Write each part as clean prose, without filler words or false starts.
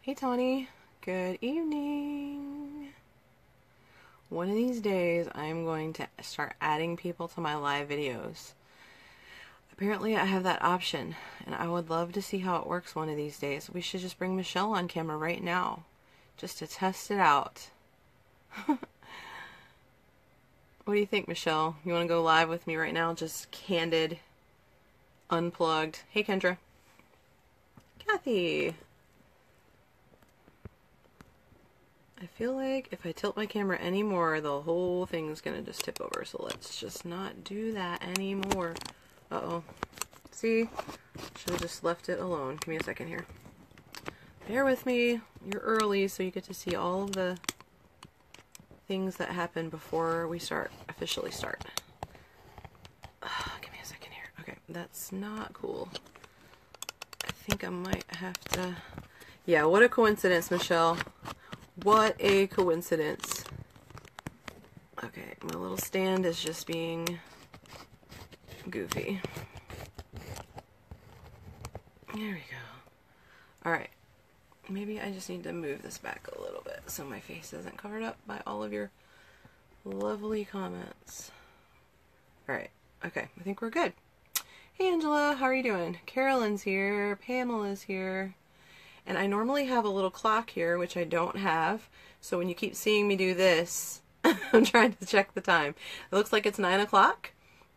Hey Tony, good evening. One of these days I'm going to start adding people to my live videos. Apparently I have that option and I would love to see how it works one of these days. We should just bring Michelle on camera right now just to test it out. What do you think, Michelle? You want to go live with me right now? Just candid, unplugged. Hey Kendra. Kathy. I feel like if I tilt my camera anymore, the whole thing's gonna just tip over. So let's just not do that anymore. Uh-oh. See? Should have just left it alone. Give me a second here. Bear with me. You're early, so you get to see all of the things that happen before we officially start. Give me a second here. Okay, that's not cool. I think I might have to... Yeah, what a coincidence, Michelle. What a coincidence. Okay, my little stand is just being goofy. There we go. Alright. Maybe I just need to move this back a little bit so my face isn't covered up by all of your lovely comments. Alright. Okay, I think we're good. Hey Angela, how are you doing? Carolyn's here. Pamela's here. And I normally have a little clock here, which I don't have. So when you keep seeing me do this, I'm trying to check the time. It looks like it's 9 o'clock.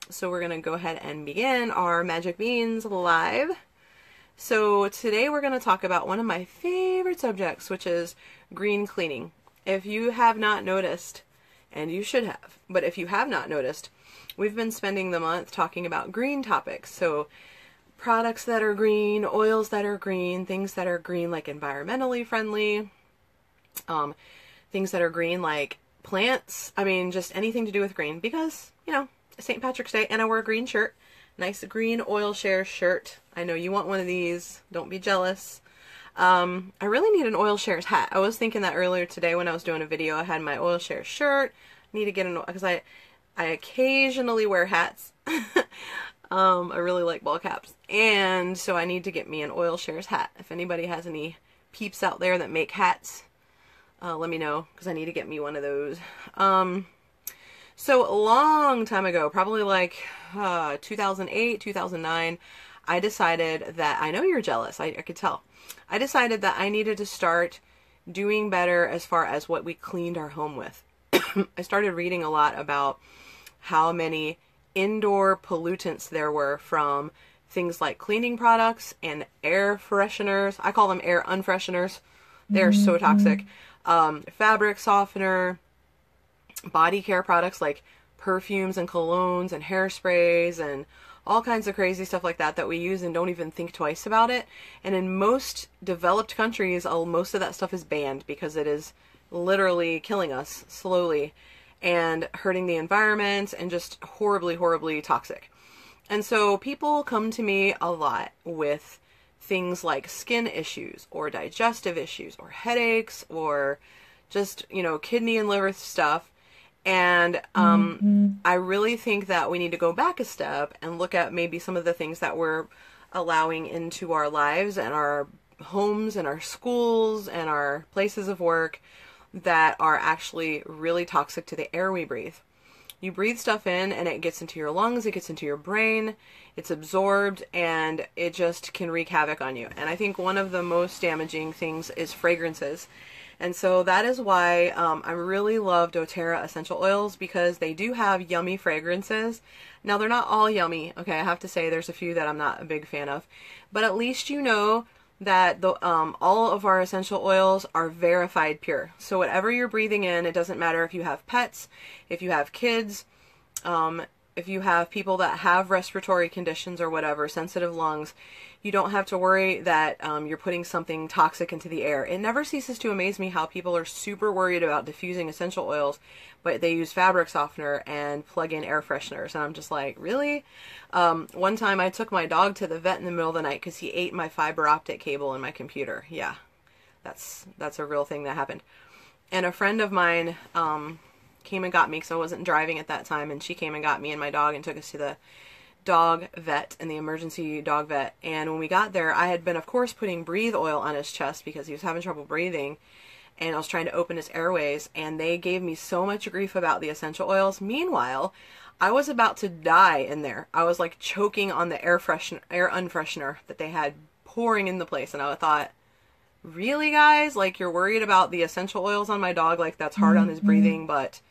So we're going to go ahead and begin our Magic Beans live. So today we're going to talk about one of my favorite subjects, which is green cleaning. If you have not noticed, and you should have, but if you have not noticed, we've been spending the month talking about green topics. So products that are green, oils that are green, things that are green like environmentally friendly, things that are green like plants. I mean, just anything to do with green because, you know, St. Patrick's Day and I wear a green shirt. Nice green oil share shirt. I know you want one of these. Don't be jealous. I really need an oil shares hat. I was thinking that earlier today when I was doing a video. I had my oil share shirt. Need to get an, because I occasionally wear hats. I really like ball caps. And so I need to get me an oil shares hat. If anybody has any peeps out there that make hats, let me know because I need to get me one of those. So a long time ago, probably like 2008, 2009, I decided that, I know you're jealous, I could tell. I decided that I needed to start doing better as far as what we cleaned our home with. I started reading a lot about how many indoor pollutants there were from things like cleaning products and air fresheners. I call them air unfresheners. They're so toxic. Fabric softener, body care products like perfumes and colognes and hairsprays and all kinds of crazy stuff like that that we use and don't even think twice about it. And in most developed countries, most of that stuff is banned because it is literally killing us slowly and hurting the environment and just horribly, horribly toxic. And so people come to me a lot with things like skin issues or digestive issues or headaches or just, you know, kidney and liver stuff. And I really think that we need to go back a step and look at maybe some of the things that we're allowing into our lives and our homes and our schools and our places of work that are actually really toxic to the air we breathe. You breathe stuff in and it gets into your lungs, it gets into your brain, it's absorbed, and it just can wreak havoc on you. And I think one of the most damaging things is fragrances. And so that is why I really love doTERRA essential oils, because they do have yummy fragrances. Now they're not all yummy, okay, I have to say there's a few that I'm not a big fan of, but at least you know that all of our essential oils are verified pure. So whatever you're breathing in, it doesn't matter if you have pets, if you have kids, if you have people that have respiratory conditions or whatever, sensitive lungs, you don't have to worry that you're putting something toxic into the air. It never ceases to amaze me how people are super worried about diffusing essential oils, but they use fabric softener and plug in air fresheners. And I'm just like, really? One time I took my dog to the vet in the middle of the night because he ate my fiber optic cable in my computer. Yeah, that's a real thing that happened. And a friend of mine came and got me because I wasn't driving at that time, and she came and got me and my dog and took us to the dog vet, in the emergency dog vet. And when we got there, I had been, of course, putting breathe oil on his chest because he was having trouble breathing, and I was trying to open his airways, and they gave me so much grief about the essential oils. Meanwhile, I was about to die in there. I was like choking on the air unfreshener that they had pouring in the place, and I thought, really, guys? Like, you're worried about the essential oils on my dog? Like, that's hard on his breathing, but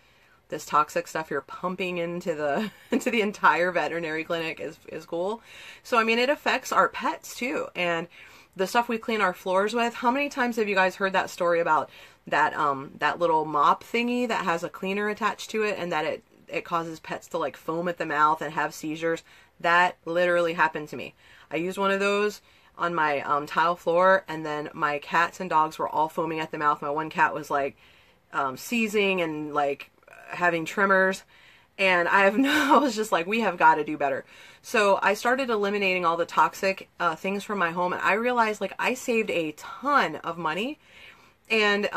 this toxic stuff you're pumping into the into the entire veterinary clinic is cool. So I mean, it affects our pets too, and the stuff we clean our floors with. How many times have you guys heard that story about that that little mop thingy that has a cleaner attached to it, and that it causes pets to like foam at the mouth and have seizures? That literally happened to me. I used one of those on my tile floor, and then my cats and dogs were all foaming at the mouth. My one cat was like seizing and like having tremors, and I was just like, we have got to do better. So I started eliminating all the toxic things from my home, and I realized like I saved a ton of money, and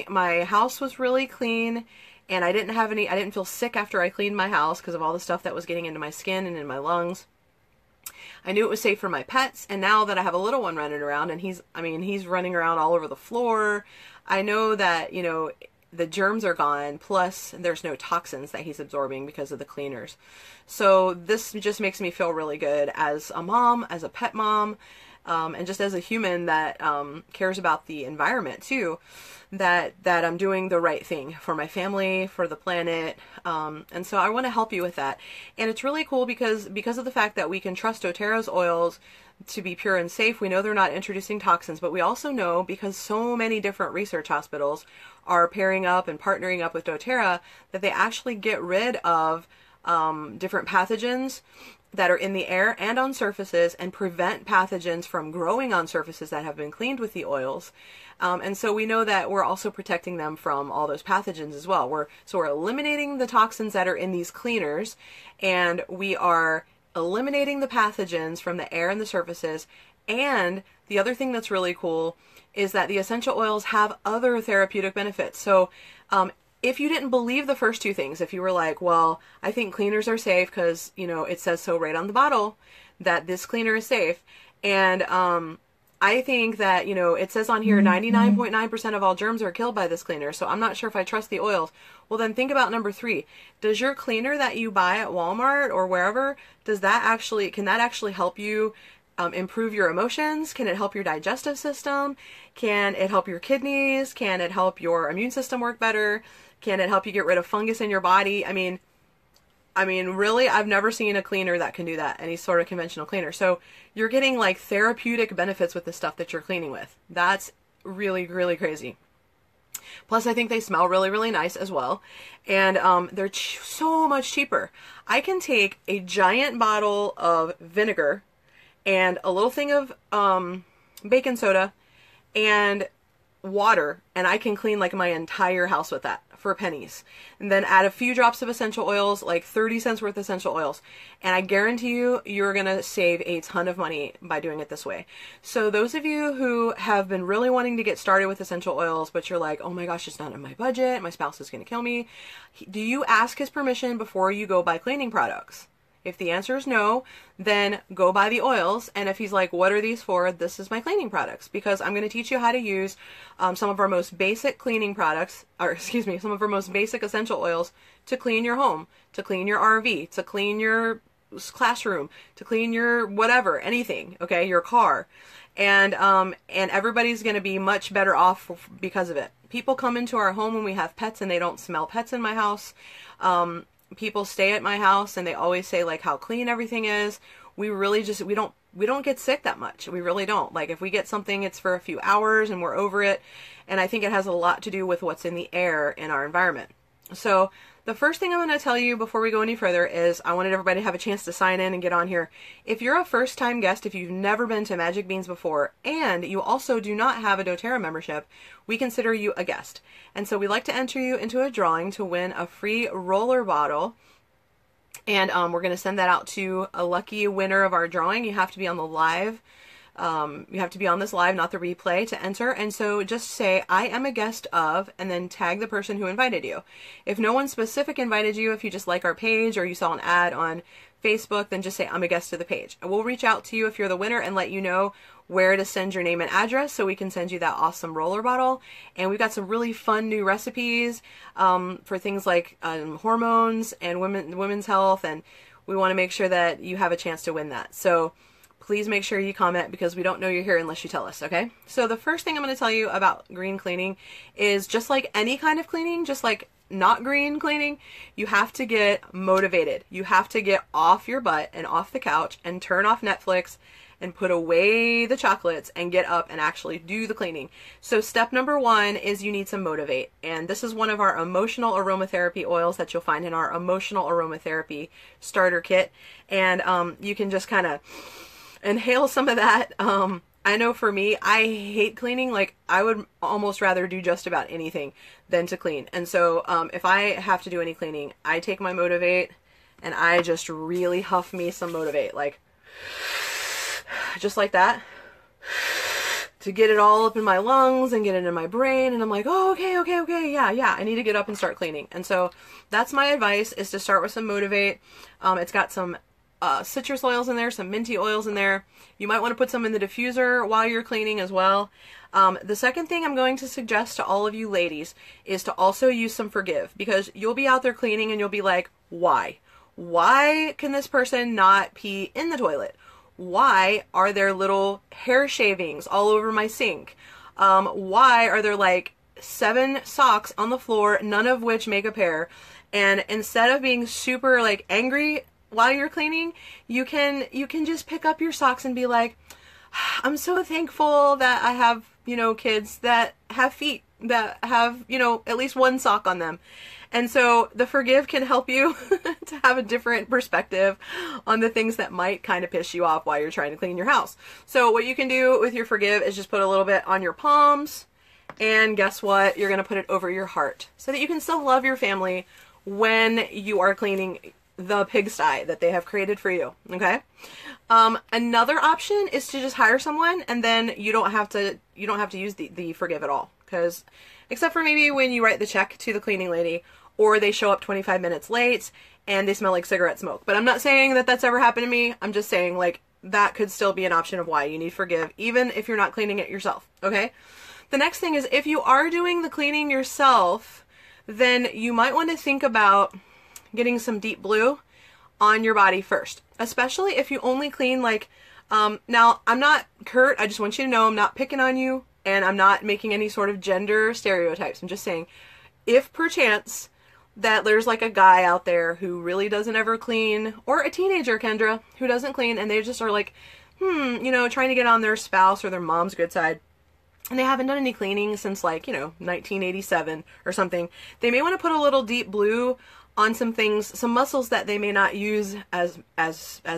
my house was really clean, and I didn't feel sick after I cleaned my house because of all the stuff that was getting into my skin and in my lungs. I knew it was safe for my pets, and now that I have a little one running around, and he's running around all over the floor, I know that, you know, the germs are gone, plus there's no toxins that he's absorbing because of the cleaners. So this just makes me feel really good as a mom, as a pet mom, and just as a human that cares about the environment too, that I'm doing the right thing for my family, for the planet, and so I want to help you with that. And it's really cool because of the fact that we can trust doTERRA's oils to be pure and safe. We know they're not introducing toxins, but we also know, because so many different research hospitals are pairing up and partnering up with doTERRA, that they actually get rid of different pathogens that are in the air and on surfaces, and prevent pathogens from growing on surfaces that have been cleaned with the oils. And so we know that we're also protecting them from all those pathogens as well. We're eliminating the toxins that are in these cleaners, and we are eliminating the pathogens from the air and the surfaces. And the other thing that's really cool is that the essential oils have other therapeutic benefits. So if you didn't believe the first two things, if you were like, well, I think cleaners are safe because, you know, it says so right on the bottle that this cleaner is safe, and I think that, you know, it says on here 99.9% of all germs are killed by this cleaner, so I'm not sure if I trust the oils. Well, then think about number 3. Does your cleaner that you buy at Walmart or wherever, can that actually help you improve your emotions? Can it help your digestive system? Can it help your kidneys? Can it help your immune system work better? Can it help you get rid of fungus in your body? I mean, really, I've never seen a cleaner that can do that, any sort of conventional cleaner. So you're getting like therapeutic benefits with the stuff that you're cleaning with. That's really, really crazy. Plus, I think they smell really, really nice as well. And they're so much cheaper. I can take a giant bottle of vinegar and a little thing of baking soda and water, and I can clean like my entire house with that for pennies. And then add a few drops of essential oils, like 30 cents worth of essential oils, and I guarantee you, you're gonna save a ton of money by doing it this way. So those of you who have been really wanting to get started with essential oils, but you're like, oh my gosh, it's not in my budget, my spouse is gonna kill me, do you ask his permission before you go buy cleaning products? If the answer is no, then go buy the oils. And if he's like, what are these for? This is my cleaning products, because I'm going to teach you how to use some of our most basic cleaning products, some of our most basic essential oils to clean your home, to clean your RV, to clean your classroom, to clean your whatever, anything, okay, your car. And everybody's going to be much better off because of it. People come into our home when we have pets, and they don't smell pets in my house. People stay at my house and they always say like how clean everything is. We really just, we don't get sick that much. We really don't. Like if we get something, it's for a few hours and we're over it. And I think it has a lot to do with what's in the air in our environment. So the first thing I'm going to tell you before we go any further is I wanted everybody to have a chance to sign in and get on here. If you're a first time guest, if you've never been to Magic Beans before, and you also do not have a doTERRA membership, we consider you a guest. And so we like to enter you into a drawing to win a free roller bottle. And we're going to send that out to a lucky winner of our drawing. You have to be on the live You have to be on this live, not the replay, to enter. And so just say, I am a guest of, and then tag the person who invited you. If no one specific invited you, if you just like our page or you saw an ad on Facebook, then just say, I'm a guest of the page. And we'll reach out to you if you're the winner and let you know where to send your name and address so we can send you that awesome roller bottle. And we've got some really fun new recipes for things like hormones and women's health, and we want to make sure that you have a chance to win that. So please make sure you comment, because we don't know you're here unless you tell us, okay? So the first thing I'm going to tell you about green cleaning is, just like any kind of cleaning, just like not green cleaning, you have to get motivated. You have to get off your butt and off the couch and turn off Netflix and put away the chocolates and get up and actually do the cleaning. So step number one is you need to motivate. And this is one of our emotional aromatherapy oils that you'll find in our emotional aromatherapy starter kit. And you can just kind of inhale some of that. I know for me, I hate cleaning. Like, I would almost rather do just about anything than to clean. And so if I have to do any cleaning, I take my Motivate and I just really huff me some Motivate, like just like that, to get it all up in my lungs and get it in my brain. And I'm like, oh, okay, yeah, I need to get up and start cleaning. And so that's my advice, is to start with some Motivate. It's got some citrus oils in there, some minty oils in there. You might want to put some in the diffuser while you're cleaning as well. The second thing I'm going to suggest to all of you ladies is to also use some Forgive, because you'll be out there cleaning and you'll be like, why? Why can this person not pee in the toilet? Why are there little hair shavings all over my sink? Why are there like 7 socks on the floor, none of which make a pair? And instead of being super like angry while you're cleaning, you can just pick up your socks and be like, I'm so thankful that I have, kids that have feet that have, at least one sock on them. And so the Forgive can help you to have a different perspective on the things that might kind of piss you off while you're trying to clean your house. So what you can do with your Forgive is just put a little bit on your palms, and guess what? You're going to put it over your heart so that you can still love your family when you are cleaning the pigsty that they have created for you, okay? Another option is to just hire someone, and then you don't have to use the Forgive at all, because except for maybe when you write the check to the cleaning lady, or they show up 25 minutes late and they smell like cigarette smoke. But I'm not saying that that's ever happened to me. I'm just saying, like, that could still be an option of why you need Forgive, even if you're not cleaning it yourself, okay? The next thing is, if you are doing the cleaning yourself, then you might want to think about getting some Deep Blue on your body first, especially if you only clean like, now I'm not Kurt, I just want you to know I'm not picking on you, and I'm not making any sort of gender stereotypes. I'm just saying, if perchance that there's like a guy out there who really doesn't ever clean, or a teenager, Kendra, who doesn't clean, and they just are like, trying to get on their spouse or their mom's good side, and they haven't done any cleaning since like, 1987 or something, they may want to put a little Deep Blue on some things, some muscles that they may not use as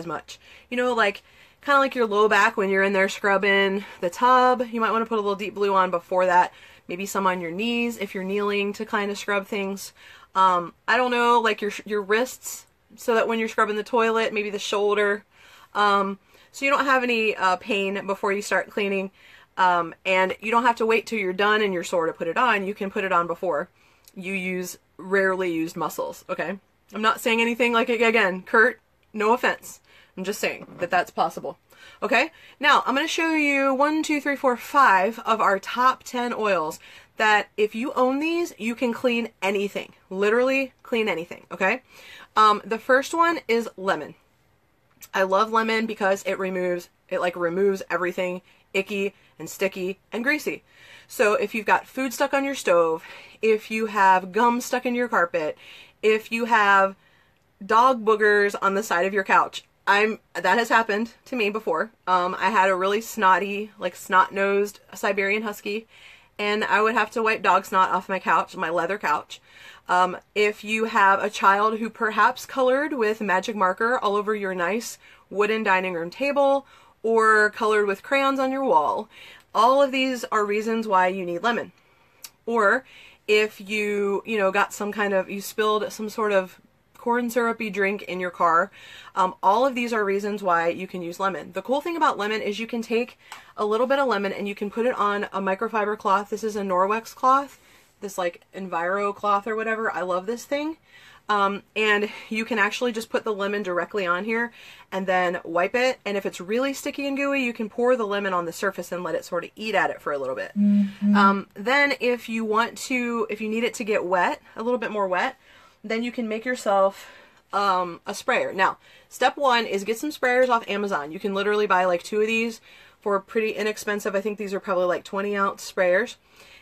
much. Like kind of like your low back when you're in there scrubbing the tub. You might want to put a little Deep Blue on before that. Maybe some on your knees if you're kneeling to kind of scrub things. I don't know, like your wrists, so that when you're scrubbing the toilet, maybe the shoulder, so you don't have any pain before you start cleaning. And you don't have to wait till you're done and you're sore to put it on. You can put it on before you use rarely used muscles, okay? I'm not saying anything like, again, Kurt, no offense. I'm just saying that that's possible. Okay? Now, I'm going to show you 1, 2, 3, 4, 5 of our top 10 oils that if you own these, you can clean anything. Literally clean anything, okay? The first one is lemon. I love lemon because it removes everything icky and sticky and greasy. So if you've got food stuck on your stove, if you have gum stuck in your carpet, if you have dog boogers on the side of your couch, that has happened to me before. I had a really snotty, like snot-nosed Siberian Husky, and I would have to wipe dog snot off my couch, my leather couch. If you have a child who perhaps colored with magic marker all over your nice wooden dining room table, or colored with crayons on your wall, all of these are reasons why you need lemon. Or if you spilled some sort of corn syrupy drink in your car. All of these are reasons why you can use lemon. The cool thing about lemon is you can take a little bit of lemon and you can put it on a microfiber cloth. This is a Norwex cloth, this like Enviro cloth or whatever. I love this thing. And you can actually just put the lemon directly on here and then wipe it. And if it's really sticky and gooey, you can pour the lemon on the surface and let it sort of eat at it for a little bit. Then if you need it to get wet, a little bit more wet, then you can make yourself a sprayer. Now, step one is get some sprayers off Amazon. You can literally buy like 2 of these for pretty inexpensive. I think these are probably like 20-ounce sprayers.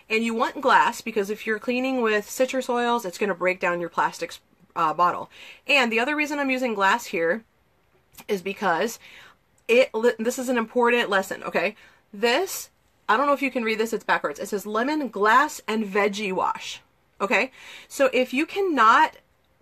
And you want glass because if you're cleaning with citrus oils, it's going to break down your plastic bottle. And the other reason I'm using glass here is because this is an important lesson, okay? This, I don't know if you can read this, it's backwards. It says lemon, glass, and veggie wash, okay? So if you cannot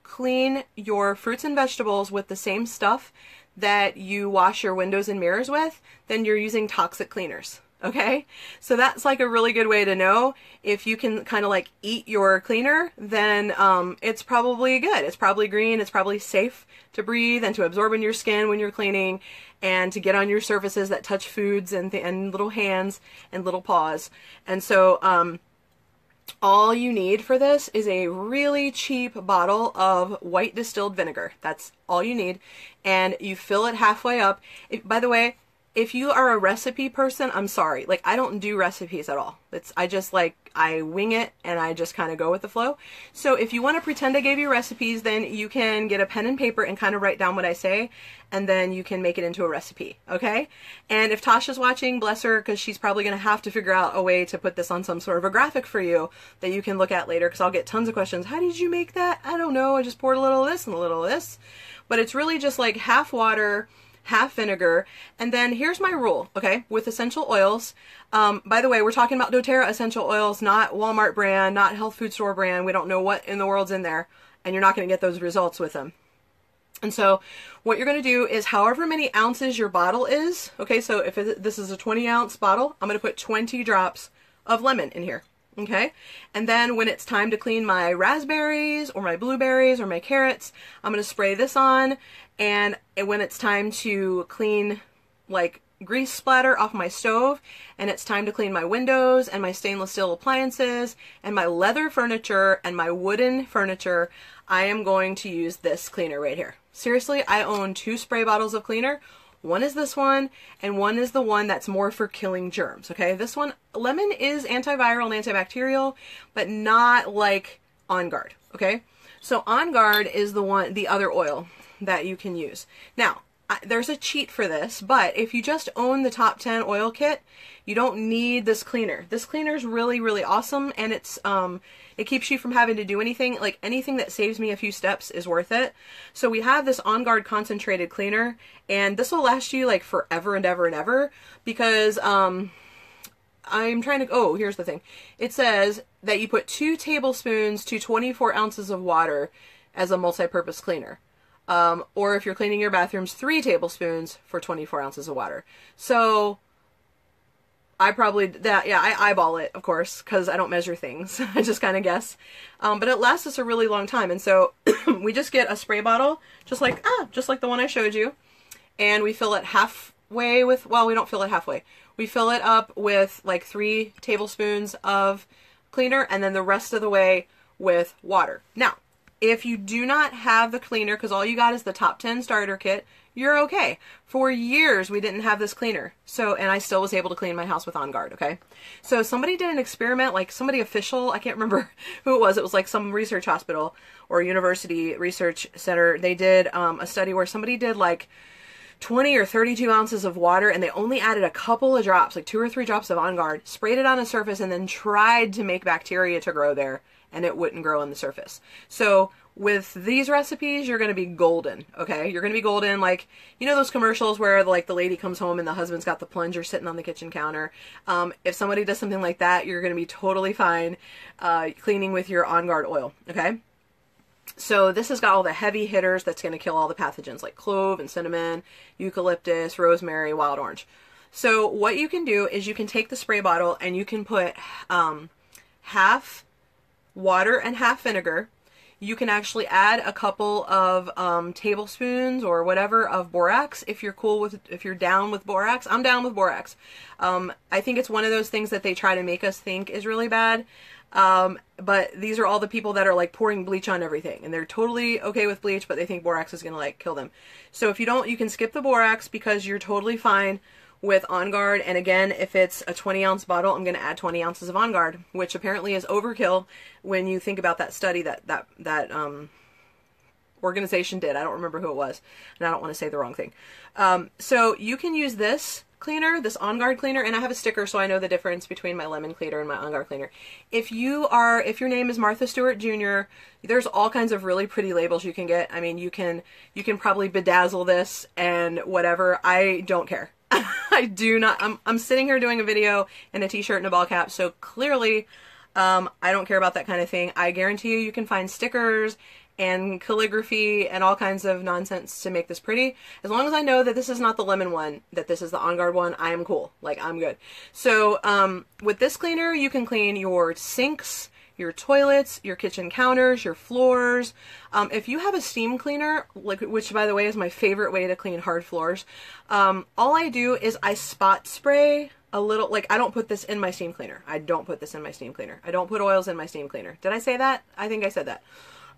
clean your fruits and vegetables with the same stuff that you wash your windows and mirrors with, then you're using toxic cleaners. Okay, so that's like a really good way to know if you can kind of like eat your cleaner, then it's probably good. It's probably green. It's probably safe to breathe and to absorb in your skin when you're cleaning and to get on your surfaces that touch foods and little hands and little paws. And so all you need for this is a really cheap bottle of white distilled vinegar. That's all you need. And you fill it halfway up. By the way, if you are a recipe person, I'm sorry. Like, I don't do recipes at all. I wing it and I just kind of go with the flow. So if you want to pretend I gave you recipes, then you can get a pen and paper and kind of write down what I say, and then you can make it into a recipe, okay? And if Tasha's watching, bless her, because she's probably going to have to figure out a way to put this on some sort of a graphic for you that you can look at later, because I'll get tons of questions. How did you make that? I don't know. I just poured a little of this and a little of this. But it's really just like half water, half vinegar. And then here's my rule, okay, with essential oils. By the way, we're talking about doTERRA essential oils, not Walmart brand, not health food store brand. We don't know what in the world's in there, and you're not going to get those results with them. And so what you're going to do is however many ounces your bottle is, okay, so if this is a 20-ounce bottle, I'm going to put 20 drops of lemon in here. Okay, and then when it's time to clean my raspberries or my blueberries or my carrots, I'm going to spray this on. And when it's time to clean like grease splatter off my stove, and it's time to clean my windows and my stainless steel appliances and my leather furniture and my wooden furniture, I am going to use this cleaner right here. Seriously, I own 2 spray bottles of cleaner. One is this one, and one is the one that's more for killing germs, okay? This one, lemon is antiviral and antibacterial, but not like On Guard, okay? So On Guard is the other oil that you can use. Now, there's a cheat for this, but if you just own the Top 10 oil kit, you don't need this cleaner. This cleaner is really, really awesome, and it keeps you from having to do anything. Like, anything that saves me a few steps is worth it. So we have this On Guard concentrated cleaner, and this will last you like forever and ever and ever, because I'm trying to, oh, here's the thing. It says that you put 2 tablespoons to 24 ounces of water as a multi-purpose cleaner. Or if you're cleaning your bathrooms, 3 tablespoons for 24 ounces of water. So I eyeball it, of course, because I don't measure things. I just kind of guess. But it lasts us a really long time. And so we just get a spray bottle, just like the one I showed you. And we fill it halfway with, well, we don't fill it halfway. We fill it up with like 3 tablespoons of cleaner, and then the rest of the way with water. Now, if you do not have the cleaner, because all you got is the Top 10 starter kit, you're okay. For years, we didn't have this cleaner. So, and I still was able to clean my house with On Guard, okay? So somebody did an experiment, like somebody official, I can't remember who it was. It was like some research hospital or university research center. They did a study where somebody did like 20 or 32 ounces of water, and they only added a couple of drops, like 2 or 3 drops of On Guard, sprayed it on a surface, and then tried to make bacteria to grow there, and it wouldn't grow on the surface. So with these recipes, you're going to be golden, okay? You're going to be golden, like, you know those commercials where like the lady comes home and the husband's got the plunger sitting on the kitchen counter? If somebody does something like that, you're going to be totally fine cleaning with your On Guard oil, okay? So this has got all the heavy hitters that's going to kill all the pathogens like clove and cinnamon, eucalyptus, rosemary, wild orange. So what you can do is you can take the spray bottle and you can put half water and half vinegar. you can actually add a couple of tablespoons or whatever of borax if you're down with borax. I'm down with borax. I think it's one of those things that they try to make us think is really bad. But these are all the people that are like pouring bleach on everything, and they're totally okay with bleach, but they think borax is gonna like kill them. So if you don't, you can skip the borax because you're totally fine with On Guard. And again, if it's a 20-ounce bottle, I'm going to add 20 ounces of On Guard, which apparently is overkill when you think about that study that organization did. I don't remember who it was, and I don't want to say the wrong thing. So you can use this cleaner, this On Guard cleaner, and I have a sticker so I know the difference between my lemon cleaner and my On Guard cleaner. If your name is Martha Stewart Jr., there's all kinds of really pretty labels you can get. I mean, you can probably bedazzle this and whatever. I don't care. I do not. I'm sitting here doing a video in a t-shirt and a ball cap, so clearly I don't care about that kind of thing. I guarantee you can find stickers and calligraphy and all kinds of nonsense to make this pretty. As long as I know that this is not the lemon one, that this is the On Guard one, I am cool. Like, I'm good. So with this cleaner, you can clean your sinks, your toilets, your kitchen counters, your floors. If you have a steam cleaner, which by the way is my favorite way to clean hard floors, all I do is I spot spray a little. Like, I don't put this in my steam cleaner. I don't put this in my steam cleaner. I don't put oils in my steam cleaner. Did I say that? I think I said that.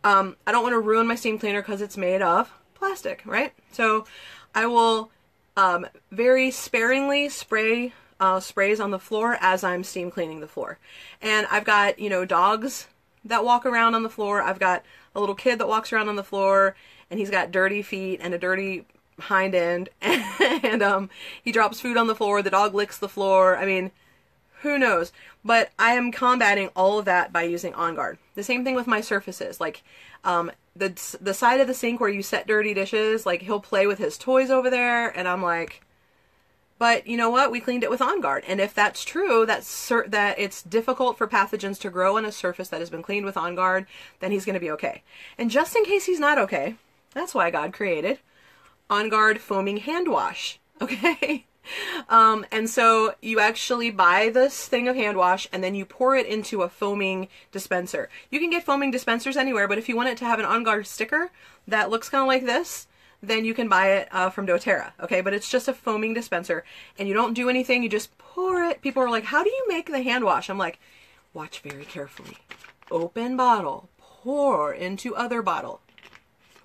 I don't want to ruin my steam cleaner because it's made of plastic, right? So I will very sparingly spray sprays on the floor as I'm steam cleaning the floor. And I've got, you know, dogs that walk around on the floor. I've got a little kid that walks around on the floor, and he's got dirty feet and a dirty hind end, and he drops food on the floor. The dog licks the floor. I mean, who knows? But I am combating all of that by using On Guard. The same thing with my surfaces. Like, the side of the sink where you set dirty dishes, like, he'll play with his toys over there, and I'm like, but you know what? We cleaned it with On Guard. And if that's true, that it's difficult for pathogens to grow on a surface that has been cleaned with On Guard, then he's going to be okay. And just in case he's not okay, that's why God created On Guard foaming hand wash. Okay? And so you actually buy this thing of hand wash, and then you pour it into a foaming dispenser. You can get foaming dispensers anywhere, but if you want it to have an On Guard sticker that looks kind of like this, then you can buy it from doTERRA, okay? But it's just a foaming dispenser, and you don't do anything, you just pour it. People are like, how do you make the hand wash? I'm like, watch very carefully. Open bottle, pour into other bottle,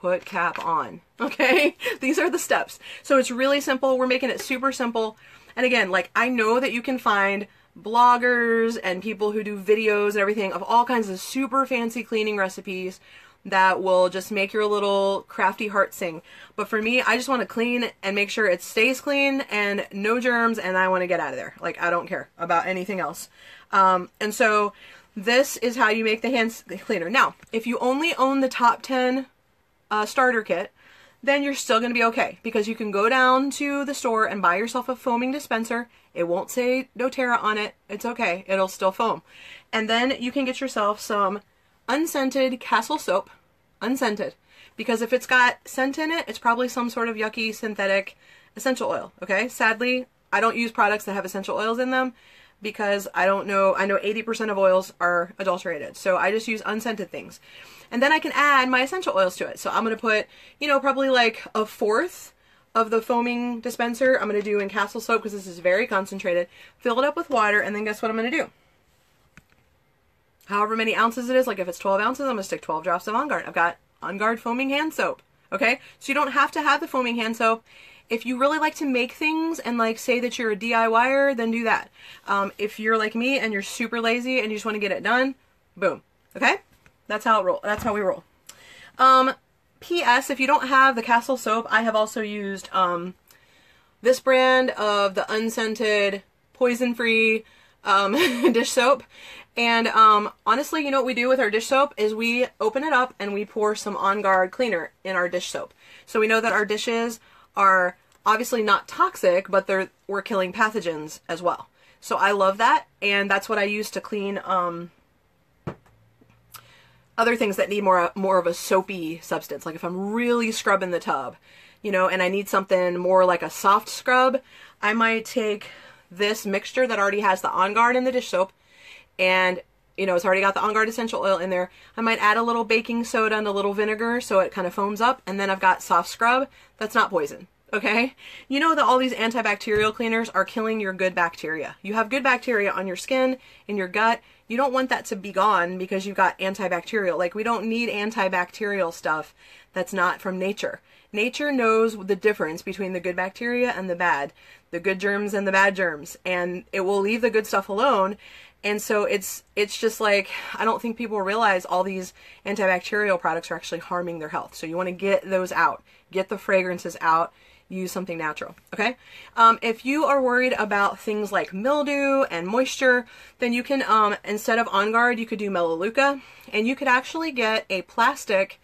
put cap on, okay? These are the steps. So it's really simple. We're making it super simple. And again, like, I know that you can find bloggers and people who do videos and everything of all kinds of super fancy cleaning recipes that will just make your little crafty heart sing. But for me, I just want to clean and make sure it stays clean and no germs, and I want to get out of there. Like, I don't care about anything else. And so this is how you make the hand cleaner. Now, if you only own the top 10 starter kit, then you're still going to be okay, because you can go down to the store and buy yourself a foaming dispenser. It won't say doTERRA on it. It's okay. It'll still foam. And then you can get yourself some unscented Castle soap, unscented, because if it's got scent in it, it's probably some sort of yucky synthetic essential oil, okay? Sadly, I don't use products that have essential oils in them because I don't know, I know 80% of oils are adulterated, so I just use unscented things. And then I can add my essential oils to it. So I'm going to put, you know, probably like a fourth of the foaming dispenser I'm going to do in Castle soap because this is very concentrated, fill it up with water, and then guess what I'm going to do? However many ounces it is, like if it's 12 ounces, I'm going to stick 12 drops of On Guard. I've got On Guard foaming hand soap, okay? So you don't have to have the foaming hand soap. If you really like to make things and like say that you're a DIYer, then do that. If you're like me and you're super lazy and you just want to get it done, boom, okay? That's how it roll. That's how we roll. P.S. If you don't have the Castle soap, I have also used this brand of the unscented, poison-free dish soap. And honestly, you know what we do with our dish soap is we open it up and we pour some On Guard cleaner in our dish soap. So we know that our dishes are obviously not toxic, but we're killing pathogens as well. So I love that, and that's what I use to clean other things that need more of a soapy substance. Like if I'm really scrubbing the tub, you know, and I need something more like a soft scrub, I might take this mixture that already has the On Guard in the dish soap and You know, it's already got the On Guard essential oil in there. I might add a little baking soda and a little vinegar so it kind of foams up, and then I've got soft scrub. That's not poison. Okay? You know that all these antibacterial cleaners are killing your good bacteria. You have good bacteria on your skin, in your gut. You don't want that to be gone because you've got antibacterial. Like, we don't need antibacterial stuff that's not from nature. Nature knows the difference between the good bacteria and the bad, the good germs and the bad germs, and it will leave the good stuff alone. And so it's just like, I don't think people realize all these antibacterial products are actually harming their health. So you want to get those out, get the fragrances out, use something natural. Okay. If you are worried about things like mildew and moisture, then you can, instead of On Guard, you could do Melaleuca, and you could actually get a plastic,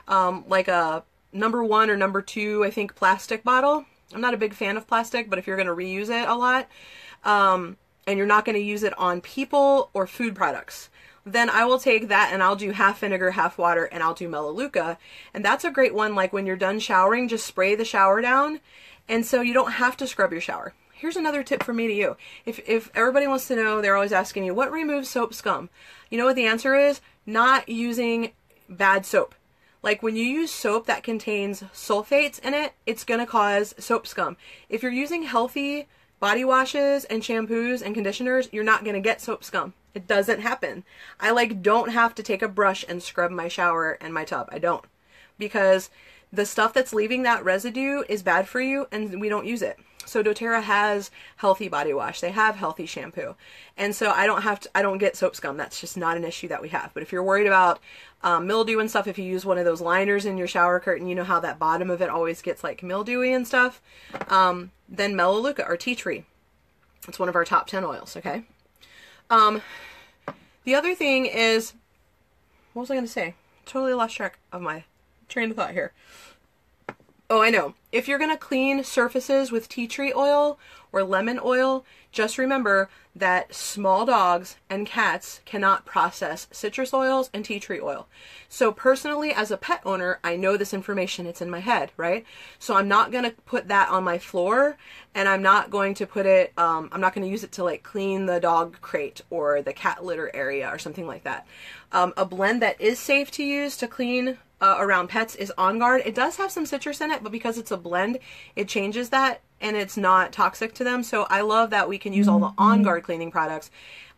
like a #1 or #2, I think, plastic bottle. I'm not a big fan of plastic, but if you're going to reuse it a lot, and you're not going to use it on people or food products, then I will take that and I'll do half vinegar, half water, and I'll do Melaleuca. And that's a great one. Like, when you're done showering, just spray the shower down. And so you don't have to scrub your shower. Here's another tip from me to you. If everybody wants to know, they're always asking you, what removes soap scum? You know what the answer is? Not using bad soap. Like, when you use soap that contains sulfates in it, it's going to cause soap scum. If you're using healthy body washes and shampoos and conditioners, you're not going to get soap scum. It doesn't happen. I don't have to take a brush and scrub my shower and my tub. I don't. Because the stuff that's leaving that residue is bad for you and we don't use it. So doTERRA has healthy body wash. They have healthy shampoo. And so I don't get soap scum. That's just not an issue that we have. But if you're worried about mildew and stuff, if you use one of those liners in your shower curtain, you know how that bottom of it always gets like mildewy and stuff, then Melaleuca or tea tree. It's one of our top 10 oils, okay? The other thing is, what was I going to say? Totally lost track of my train of thought here. Oh, I know. If you're going to clean surfaces with tea tree oil or lemon oil, just remember that small dogs and cats cannot process citrus oils and tea tree oil. So personally, as a pet owner, I know this information. It's in my head, right? So I'm not going to put that on my floor, and I'm not going to put it, I'm not going to use it to like clean the dog crate or the cat litter area or something like that. A blend that is safe to use to clean around pets is On Guard. It does have some citrus in it, but because it's a blend, it changes that and it's not toxic to them. So I love that we can use all the On Guard cleaning products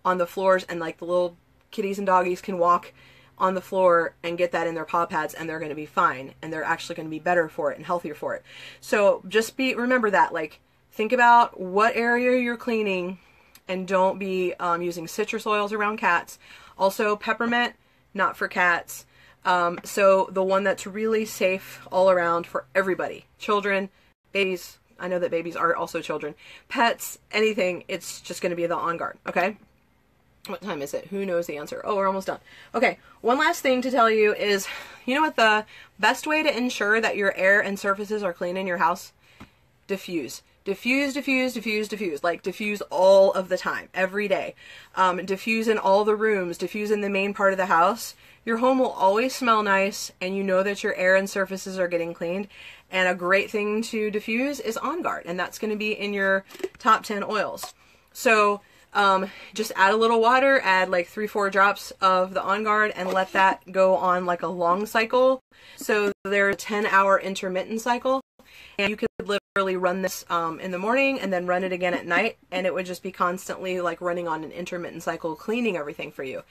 on the floors, and like the little kitties and doggies can walk on the floor and get that in their paw pads and they're going to be fine, and they're actually going to be better for it and healthier for it. So just remember that, like, think about what area you're cleaning and don't be using citrus oils around cats. Also, peppermint, not for cats. So the one that's really safe all around for everybody, children, babies, I know that babies are also children, pets, anything, it's just going to be the On Guard, okay? What time is it? Who knows the answer? Oh, we're almost done. Okay, one last thing to tell you is, you know what the best way to ensure that your air and surfaces are clean in your house? Diffuse. Diffuse, diffuse, diffuse, diffuse. Like, diffuse all of the time, every day. Diffuse in all the rooms, diffuse in the main part of the house. Your home will always smell nice, and you know that your air and surfaces are getting cleaned. And a great thing to diffuse is On Guard, and that's going to be in your top 10 oils. So just add a little water, add like 3-4 drops of the On Guard, and let that go on like a long cycle. So there's a 10-hour intermittent cycle, and you could literally run this in the morning and then run it again at night, and it would just be constantly like running on an intermittent cycle, cleaning everything for you.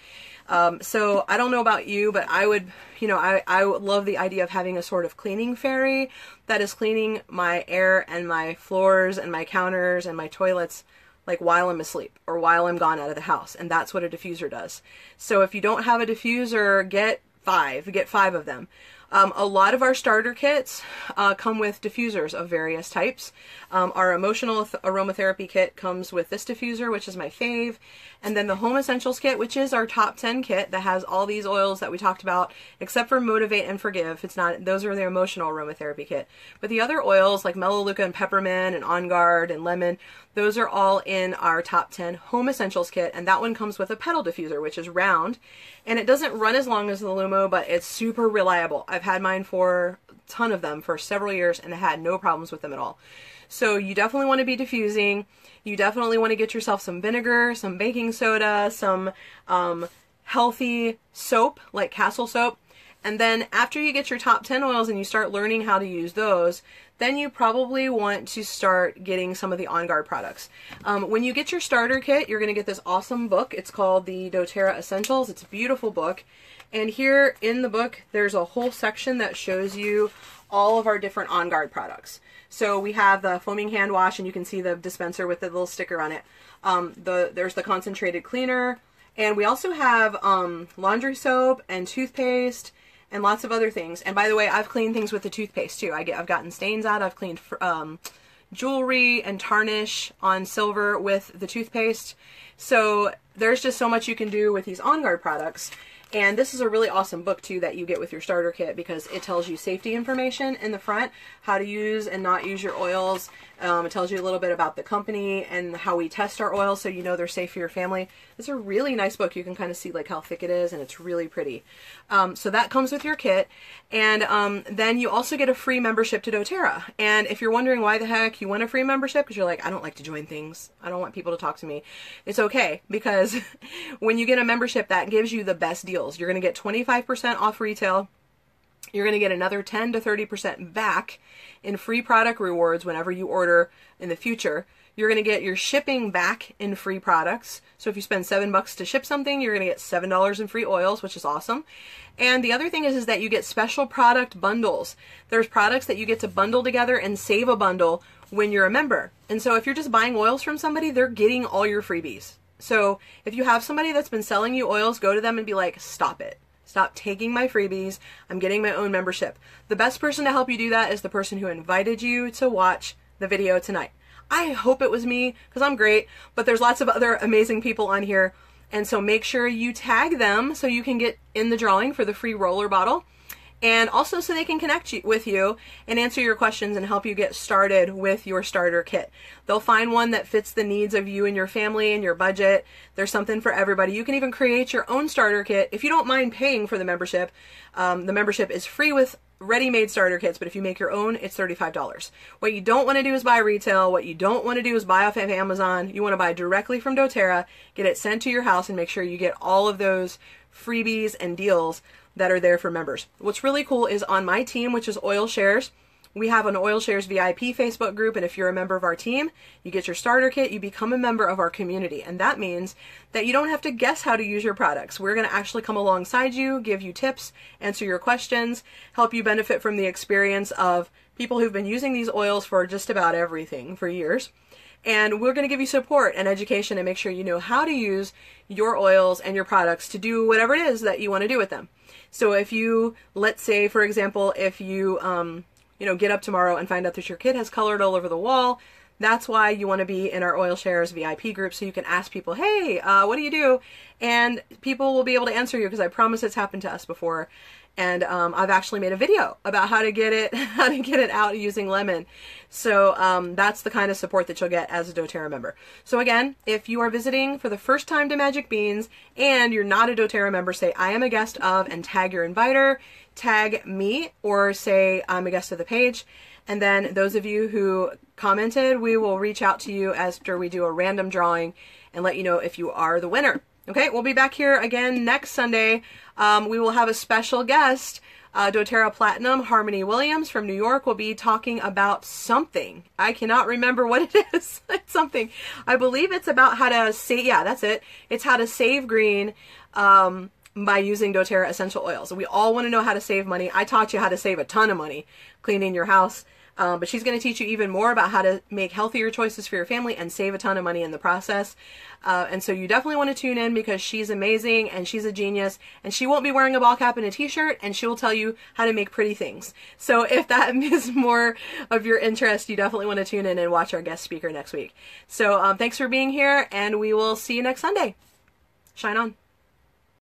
So I don't know about you, but I would, I would love the idea of having a sort of cleaning fairy that is cleaning my air and my floors and my counters and my toilets, like while I'm asleep or while I'm gone out of the house. And that's what a diffuser does. So if you don't have a diffuser, get 5 of them. A lot of our starter kits come with diffusers of various types. Our emotional aromatherapy kit comes with this diffuser, which is my fave. And then the Home Essentials kit, which is our top 10 kit that has all these oils that we talked about, except for Motivate and Forgive. Those are the emotional aromatherapy kit. But the other oils like Melaleuca and Peppermint and On Guard and Lemon, those are all in our top 10 Home Essentials kit. And that one comes with a pedal diffuser, which is round. And it doesn't run as long as the Lumo, but it's super reliable. I've had mine for a ton of them for several years, and I had no problems with them at all. So you definitely want to be diffusing. You definitely want to get yourself some vinegar, some baking soda, some healthy soap like Castle soap. And then after you get your top 10 oils and you start learning how to use those, then you probably want to start getting some of the On Guard products. When you get your starter kit, you're going to get this awesome book. It's called the doTERRA Essentials. It's a beautiful book. And here in the book, there's a whole section that shows you all of our different On Guard products. So we have the foaming hand wash, and you can see the dispenser with the little sticker on it. There's the concentrated cleaner. And we also have laundry soap and toothpaste and lots of other things. And by the way, I've cleaned things with the toothpaste too. I've gotten stains out. I've cleaned jewelry and tarnish on silver with the toothpaste. So there's just so much you can do with these On Guard products. And this is a really awesome book too that you get with your starter kit, because it tells you safety information in the front, how to use and not use your oils. It tells you a little bit about the company and how we test our oils so you know they're safe for your family. It's a really nice book. You can kind of see like how thick it is, and it's really pretty. So that comes with your kit. And then you also get a free membership to doTERRA. And if you're wondering why the heck you want a free membership, because you're like, I don't like to join things, I don't want people to talk to me, it's okay, because when you get a membership, that gives you the best deals. You're going to get 25% off retail. You're going to get another 10 to 30% back in free product rewards whenever you order in the future. You're going to get your shipping back in free products. So if you spend $7 to ship something, you're going to get $7 in free oils, which is awesome. And the other thing is that you get special product bundles. There's products that you get to bundle together and save a bundle when you're a member. And so if you're just buying oils from somebody, they're getting all your freebies. So if you have somebody that's been selling you oils, go to them and be like, stop it. Stop taking my freebies. I'm getting my own membership. The best person to help you do that is the person who invited you to watch the video tonight. I hope it was me, because I'm great, but there's lots of other amazing people on here. And so make sure you tag them so you can get in the drawing for the free roller bottle. And also so they can connect with you and answer your questions and help you get started with your starter kit. They'll find one that fits the needs of you and your family and your budget. There's something for everybody. You can even create your own starter kit if you don't mind paying for the membership. The membership is free with ready-made starter kits, but if you make your own, it's $35. What you don't want to do is buy retail. What you don't want to do is buy off of Amazon. You want to buy directly from doTERRA, get it sent to your house, and make sure you get all of those freebies and deals that are there for members. What's really cool is on my team, which is Oil Shares, we have an Oil Shares VIP Facebook group, and if you're a member of our team, you get your starter kit, you become a member of our community, and that means that you don't have to guess how to use your products. We're going to actually come alongside you, give you tips, answer your questions, help you benefit from the experience of people who've been using these oils for just about everything for years. And we're going to give you support and education and make sure you know how to use your oils and your products to do whatever it is that you want to do with them. So if you, let's say, for example, if you, get up tomorrow and find out that your kid has colored all over the wall, that's why you want to be in our Oil Shares VIP group, so you can ask people, hey, what do you do? And people will be able to answer you, because I promise it's happened to us before. And I've actually made a video about how to get it out using lemon. So that's the kind of support that you'll get as a doTERRA member. So again, if you are visiting for the first time to Magic Beans and you're not a doTERRA member, say I am a guest of, and tag your inviter, tag me, or say I'm a guest of the page. And then those of you who commented, we will reach out to you after we do a random drawing and let you know if you are the winner. Okay, we'll be back here again next Sunday. We will have a special guest, doTERRA Platinum, Harmony Williams from New York, will be talking about something. I cannot remember what it is. It's something. I believe it's about how to save, yeah, that's it. It's how to save green by using doTERRA essential oils. We all want to know how to save money. I taught you how to save a ton of money cleaning your house. But she's going to teach you even more about how to make healthier choices for your family and save a ton of money in the process. And so you definitely want to tune in, because she's amazing and she's a genius, and she won't be wearing a ball cap and a t-shirt, and she will tell you how to make pretty things. So if that is more of your interest, you definitely want to tune in and watch our guest speaker next week. So thanks for being here, and we will see you next Sunday. Shine on.